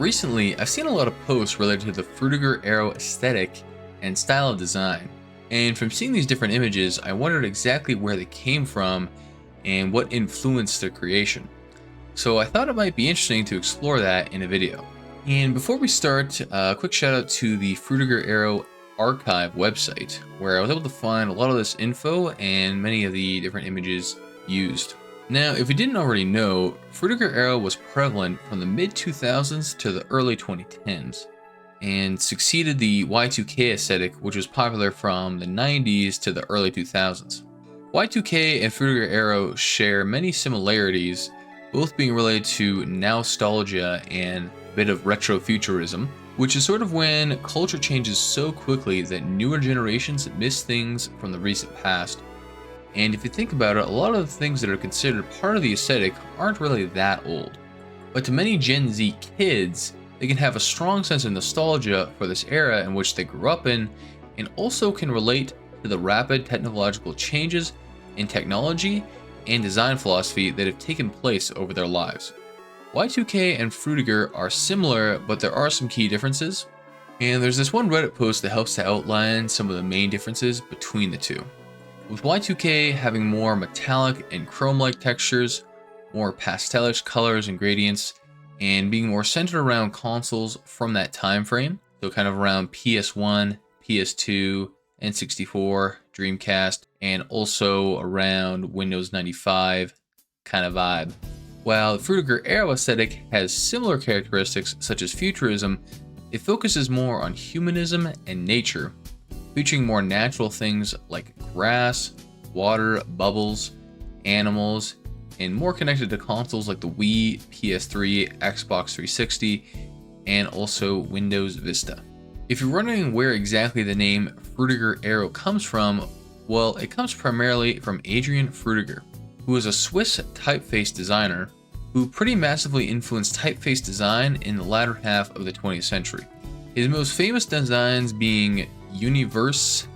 Recently, I've seen a lot of posts related to the Frutiger Aero aesthetic and style of design, and from seeing these different images, I wondered exactly where they came from and what influenced their creation. So I thought it might be interesting to explore that in a video. And before we start, a quick shout out to the Frutiger Aero archive website, where I was able to find a lot of this info and many of the different images used. Now, if you didn't already know, Frutiger Aero was prevalent from the mid-2000s to the early 2010s, and succeeded the Y2K aesthetic, which was popular from the 90s to the early 2000s. Y2K and Frutiger Aero share many similarities, both being related to nostalgia and a bit of retrofuturism, which is sort of when culture changes so quickly that newer generations miss things from the recent past. And if you think about it, a lot of the things that are considered part of the aesthetic aren't really that old. But to many Gen Z kids, they can have a strong sense of nostalgia for this era in which they grew up in, and also can relate to the rapid technological changes in technology and design philosophy that have taken place over their lives. Y2K and Frutiger are similar, but there are some key differences. And there's this one Reddit post that helps to outline some of the main differences between the two. With Y2K having more metallic and chrome-like textures, more pastelish colors and gradients, and being more centered around consoles from that time frame, so kind of around PS1, PS2, N64, Dreamcast, and also around Windows 95 kind of vibe. While the Frutiger Aero aesthetic has similar characteristics such as futurism, it focuses more on humanism and nature, featuring more natural things like grass, water, bubbles, animals, and more connected to consoles like the Wii, PS3, Xbox 360, and also Windows Vista. If you're wondering where exactly the name Frutiger Aero comes from, well, it comes primarily from Adrian Frutiger, who is a Swiss typeface designer who pretty massively influenced typeface design in the latter half of the 20th century. His most famous designs being Universe,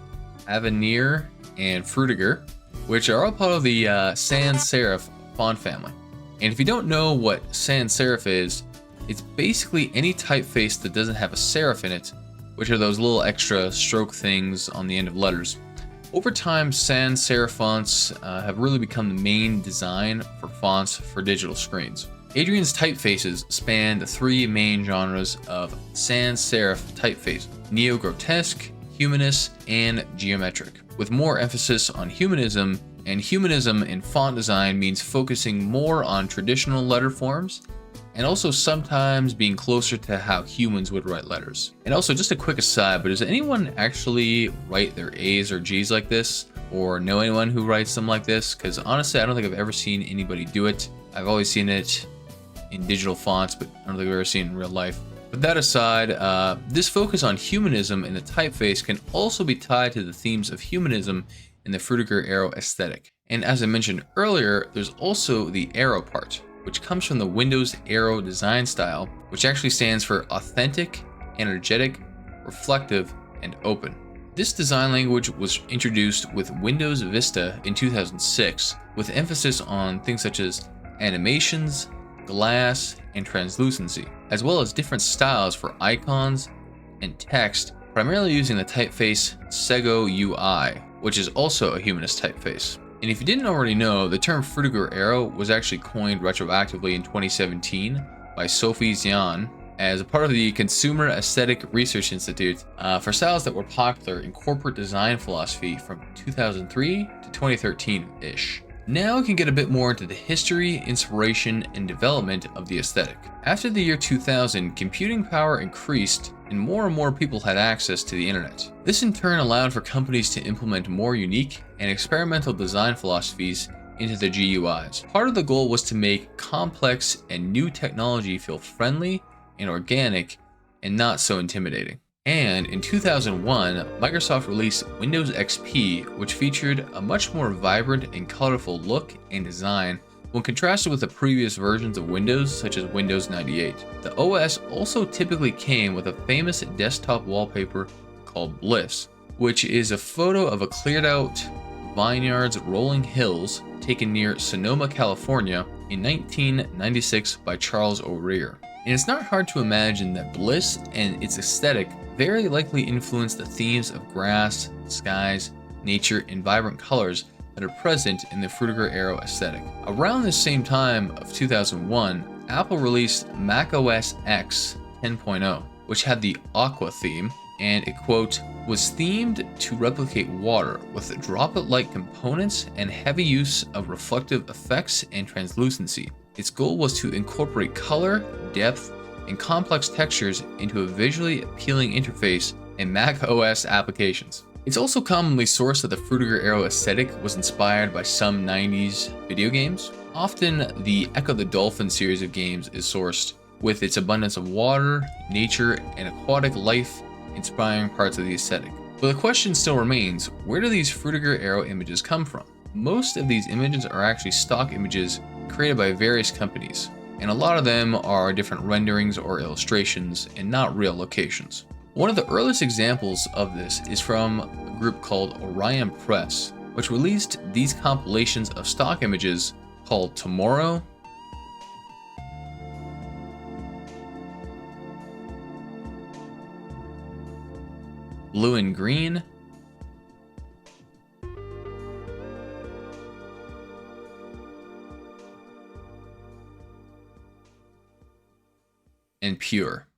Avenir, and Frutiger, which are all part of the sans serif font family. And if you don't know what sans serif is, it's basically any typeface that doesn't have a serif in it, which are those little extra stroke things on the end of letters. Over time, sans serif fonts have really become the main design for fonts for digital screens. Adrian's typefaces span the three main genres of sans serif typeface: neo-grotesque, humanist, and geometric, with more emphasis on humanism, and humanism in font design means focusing more on traditional letter forms, and also sometimes being closer to how humans would write letters. And also, just a quick aside, but does anyone actually write their A's or G's like this? Or know anyone who writes them like this? Because honestly, I don't think I've ever seen anybody do it. I've always seen it in digital fonts, but I don't think I've ever seen it in real life. But that aside, this focus on humanism in the typeface can also be tied to the themes of humanism in the Frutiger Aero aesthetic. And as I mentioned earlier, there's also the Aero part, which comes from the Windows Aero design style, which actually stands for authentic, energetic, reflective, and open. This design language was introduced with Windows Vista in 2006, with emphasis on things such as animations, glass, and translucency, as well as different styles for icons and text, primarily using the typeface Sego UI, which is also a humanist typeface. And if you didn't already know, the term Frutiger Aero was actually coined retroactively in 2017 by Sophie Zian as a part of the Consumer Aesthetic Research Institute for styles that were popular in corporate design philosophy from 2003 to 2013-ish. Now we can get a bit more into the history, inspiration, and development of the aesthetic. After the year 2000, computing power increased and more people had access to the internet. This in turn allowed for companies to implement more unique and experimental design philosophies into their GUIs. Part of the goal was to make complex and new technology feel friendly and organic and not so intimidating. And in 2001, Microsoft released Windows XP, which featured a much more vibrant and colorful look and design when contrasted with the previous versions of Windows, such as Windows 98. The OS also typically came with a famous desktop wallpaper called Bliss, which is a photo of a cleared out vineyards rolling hills taken near Sonoma, California in 1996 by Charles O'Rear. And it's not hard to imagine that Bliss and its aesthetic very likely influenced the themes of grass, skies, nature, and vibrant colors that are present in the Frutiger Aero aesthetic. Around the same time of 2001, Apple released macOS X 10.0, which had the Aqua theme, and it, quote, was themed to replicate water with droplet-like components and heavy use of reflective effects and translucency. Its goal was to incorporate color, depth, and complex textures into a visually appealing interface in macOS applications. It's also commonly sourced that the Frutiger Aero aesthetic was inspired by some 90s video games. Often, the Echo the Dolphin series of games is sourced, with its abundance of water, nature, and aquatic life inspiring parts of the aesthetic. But the question still remains, where do these Frutiger Aero images come from? Most of these images are actually stock images created by various companies, and a lot of them are different renderings or illustrations and not real locations. One of the earliest examples of this is from a group called Orion Press, which released these compilations of stock images called Tomorrow, Blue and Green, and Pure.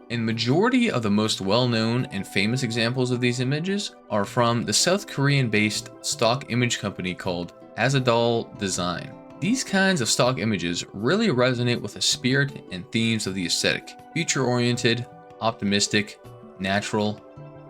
And majority of the most well-known and famous examples of these images are from the South Korean-based stock image company called Asadal Design. These kinds of stock images really resonate with the spirit and themes of the aesthetic: future-oriented, optimistic, natural,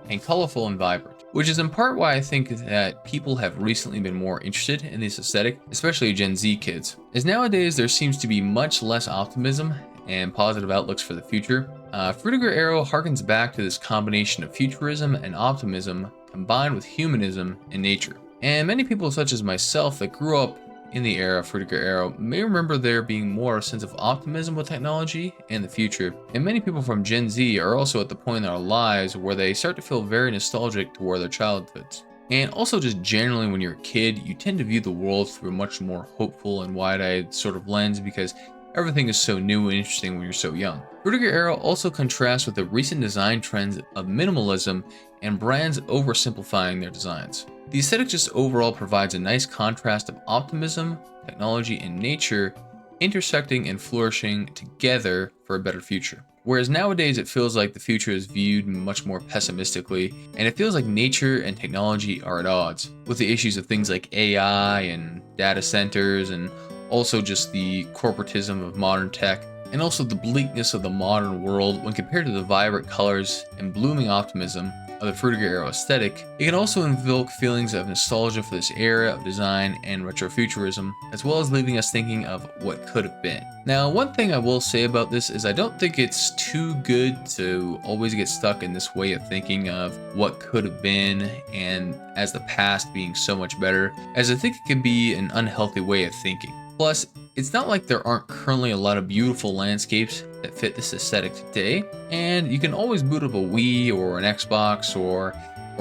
and colorful and vibrant. Which is in part why I think that people have recently been more interested in this aesthetic, especially Gen Z kids, as nowadays there seems to be much less optimism and positive outlooks for the future. Frutiger Aero harkens back to this combination of futurism and optimism combined with humanism and nature. And many people such as myself that grew up in the era of Frutiger Aero may remember there being more a sense of optimism with technology and the future. And many people from Gen Z are also at the point in their lives where they start to feel very nostalgic toward their childhoods. And also just generally when you're a kid, you tend to view the world through a much more hopeful and wide-eyed sort of lens because everything is so new and interesting when you're so young. Frutiger Aero also contrasts with the recent design trends of minimalism and brands oversimplifying their designs. The aesthetic just overall provides a nice contrast of optimism, technology, and nature intersecting and flourishing together for a better future. Whereas nowadays it feels like the future is viewed much more pessimistically, and it feels like nature and technology are at odds, with the issues of things like AI and data centers, and also just the corporatism of modern tech, and also the bleakness of the modern world when compared to the vibrant colors and blooming optimism of the Frutiger Aero aesthetic. It can also invoke feelings of nostalgia for this era of design and retrofuturism, as well as leaving us thinking of what could have been. Now, one thing I will say about this is I don't think it's too good to always get stuck in this way of thinking of what could have been and as the past being so much better, as I think it can be an unhealthy way of thinking. Plus, it's not like there aren't currently a lot of beautiful landscapes that fit this aesthetic today, and you can always boot up a Wii or an Xbox or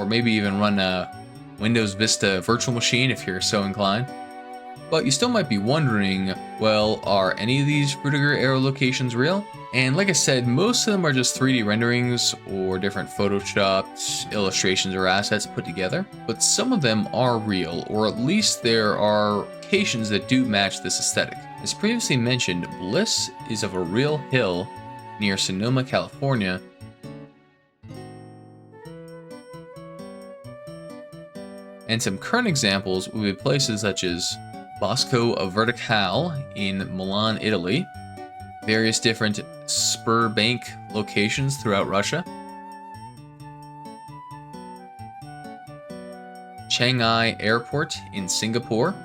maybe even run a Windows Vista virtual machine if you're so inclined. But you still might be wondering, well, are any of these Frutiger Aero locations real? And like I said, most of them are just 3D renderings or different photoshopped illustrations or assets put together. But some of them are real, or at least there are locations that do match this aesthetic. As previously mentioned, Bliss is of a real hill near Sonoma, California. And some current examples would be places such as Bosco Verticale in Milan, Italy, various different spur bank locations throughout Russia, Changi Airport in Singapore,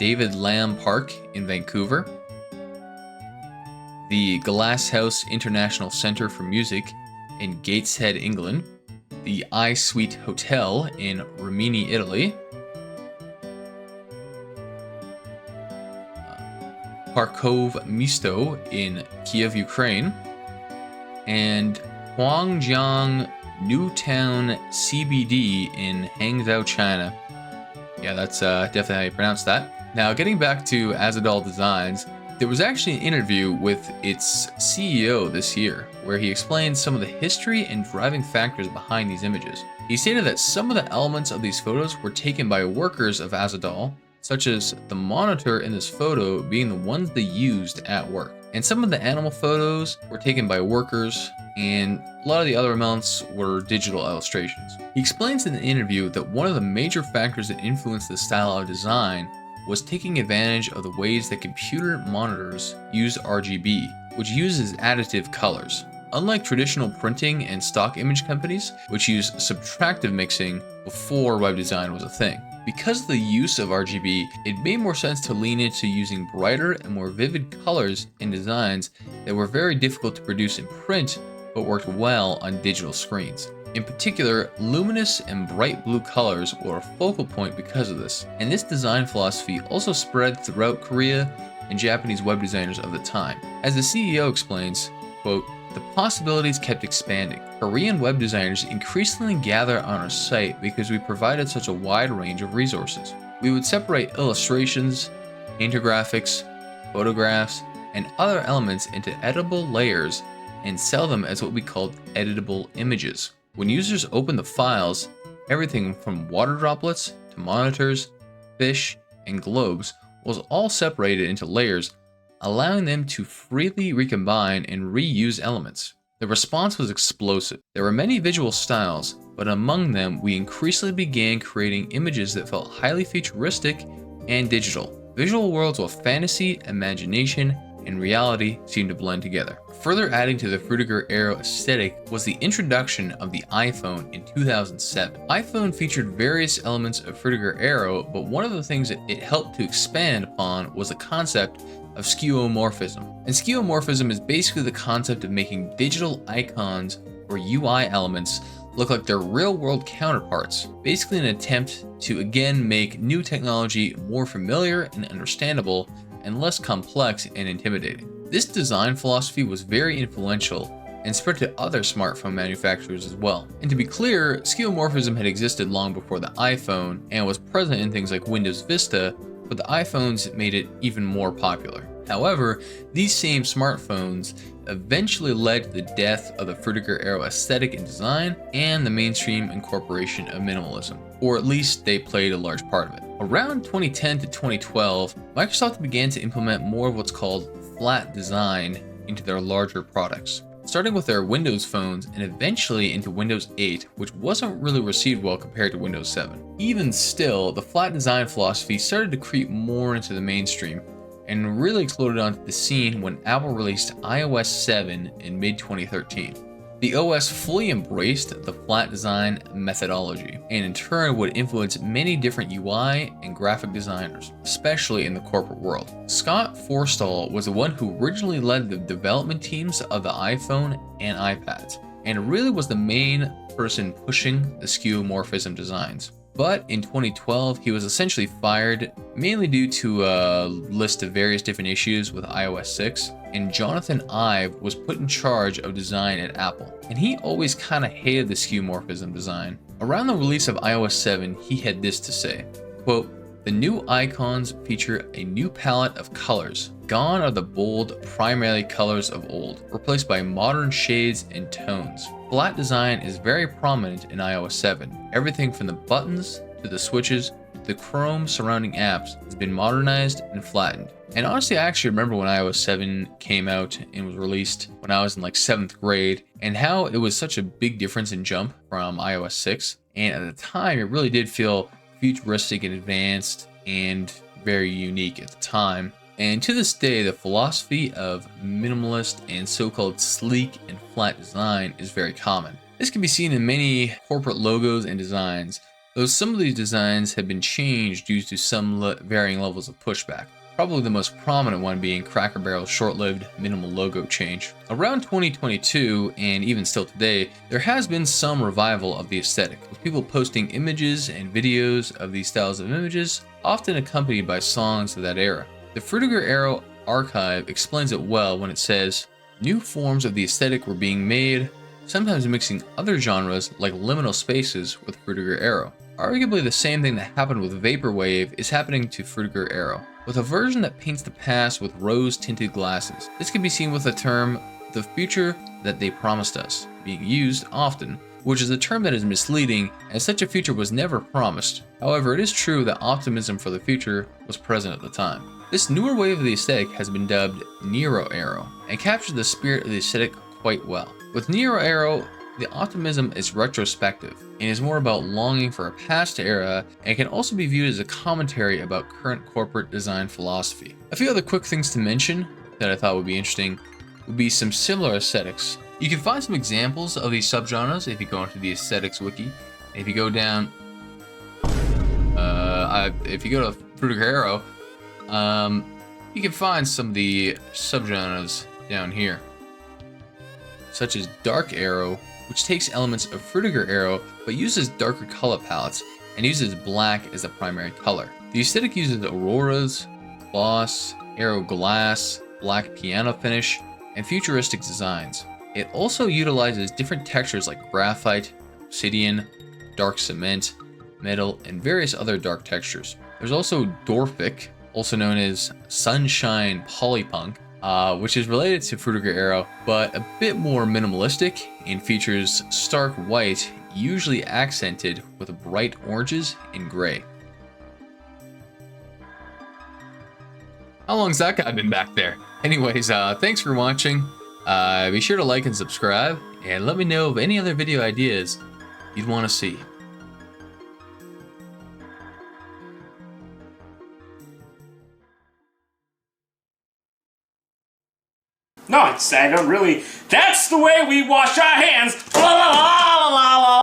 David Lamb Park in Vancouver, the Glasshouse International Centre for Music in Gateshead, England, the iSuite Hotel in Rimini, Italy, Parkov Misto in Kiev, Ukraine, and Huangjiang Newtown CBD in Hangzhou, China. Yeah, that's definitely how you pronounce that. Now, getting back to Asadal Designs, there was actually an interview with its CEO this year, where he explained some of the history and driving factors behind these images. He stated that some of the elements of these photos were taken by workers of Asadal, such as the monitor in this photo being the ones they used at work. And some of the animal photos were taken by workers, and a lot of the other elements were digital illustrations. He explains in the interview that one of the major factors that influenced the style of design was taking advantage of the ways that computer monitors use RGB, which uses additive colors. Unlike traditional printing and stock image companies, which use subtractive mixing before web design was a thing. Because of the use of RGB, it made more sense to lean into using brighter and more vivid colors in designs that were very difficult to produce in print, but worked well on digital screens. In particular, luminous and bright blue colors were a focal point because of this, and this design philosophy also spread throughout Korea and Japanese web designers of the time. As the CEO explains, quote, "The possibilities kept expanding. Korean web designers increasingly gather on our site because we provided such a wide range of resources. We would separate illustrations, infographics, photographs, and other elements into editable layers and sell them as what we called editable images. When users opened the files, everything from water droplets to monitors, fish, and globes was all separated into layers, allowing them to freely recombine and reuse elements. The response was explosive. There were many visual styles, but among them we increasingly began creating images that felt highly futuristic and digital. Visual worlds of fantasy, imagination, and reality seemed to blend together." Further adding to the Frutiger Aero aesthetic was the introduction of the iPhone in 2007. iPhone featured various elements of Frutiger Aero, but one of the things that it helped to expand upon was the concept of skeuomorphism. And skeuomorphism is basically the concept of making digital icons or UI elements look like their real-world counterparts, basically an attempt to again make new technology more familiar and understandable and less complex and intimidating. This design philosophy was very influential and spread to other smartphone manufacturers as well. And to be clear, skeuomorphism had existed long before the iPhone and was present in things like Windows Vista, but the iPhones made it even more popular. However, these same smartphones eventually led to the death of the Frutiger Aero aesthetic and design and the mainstream incorporation of minimalism, or at least they played a large part of it. Around 2010 to 2012, Microsoft began to implement more of what's called flat design into their larger products, starting with their Windows phones and eventually into Windows 8, which wasn't really received well compared to Windows 7. Even still, the flat design philosophy started to creep more into the mainstream and really exploded onto the scene when Apple released iOS 7 in mid-2013. The OS fully embraced the flat design methodology, and in turn would influence many different UI and graphic designers, especially in the corporate world. Scott Forstall was the one who originally led the development teams of the iPhone and iPads, and really was the main person pushing the skeuomorphism designs. But in 2012, he was essentially fired, mainly due to a list of various different issues with iOS 6, and Jonathan Ive was put in charge of design at Apple. And he always kind of hated the skeuomorphism design. Around the release of iOS 7, he had this to say, quote, "The new icons feature a new palette of colors. Gone are the bold, primarily colors of old, replaced by modern shades and tones. Flat design is very prominent in iOS 7. Everything from the buttons to the switches to the Chrome surrounding apps has been modernized and flattened." And honestly, I actually remember when iOS 7 came out and was released when I was in like 7th grade, and how it was such a big difference in jump from iOS 6. And at the time, it really did feel futuristic and advanced and very unique at the time. And to this day, the philosophy of minimalist and so-called sleek and flat design is very common. This can be seen in many corporate logos and designs, though some of these designs have been changed due to some varying levels of pushback. Probably the most prominent one being Cracker Barrel's short-lived minimal logo change. Around 2022, and even still today, there has been some revival of the aesthetic, with people posting images and videos of these styles of images, often accompanied by songs of that era. The Frutiger Aero archive explains it well when it says, New forms of the aesthetic were being made, sometimes mixing other genres like liminal spaces with Frutiger Aero. Arguably the same thing that happened with Vaporwave is happening to Frutiger Aero, with a version that paints the past with rose-tinted glasses. This can be seen with the term, the future that they promised us, being used often, which is a term that is misleading, as such a future was never promised. However, it is true that optimism for the future was present at the time. This newer wave of the aesthetic has been dubbed Neo-Aero, and captures the spirit of the aesthetic quite well. With Neo-Aero, the optimism is retrospective, and is more about longing for a past era, and can also be viewed as a commentary about current corporate design philosophy. A few other quick things to mention that I thought would be interesting would be some similar aesthetics. You can find some examples of these subgenres if you go into the aesthetics wiki. If you go down, if you go to Frutiger Aero, you can find some of the subgenres down here, such as Dark Aero, which takes elements of Frutiger Aero but uses darker color palettes and uses black as the primary color. The aesthetic uses auroras, gloss, aero glass, black piano finish, and futuristic designs. It also utilizes different textures like graphite, obsidian, dark cement, metal, and various other dark textures. There's also Dorphic, also known as Sunshine Polypunk, which is related to Frutiger Aero, but a bit more minimalistic and features stark white, usually accented with bright oranges and gray. How long's that guy been back there? Anyways, thanks for watching. Be sure to like and subscribe, and let me know of any other video ideas you'd want to see. No, I don't really. That's the way we wash our hands. Blah, blah, blah.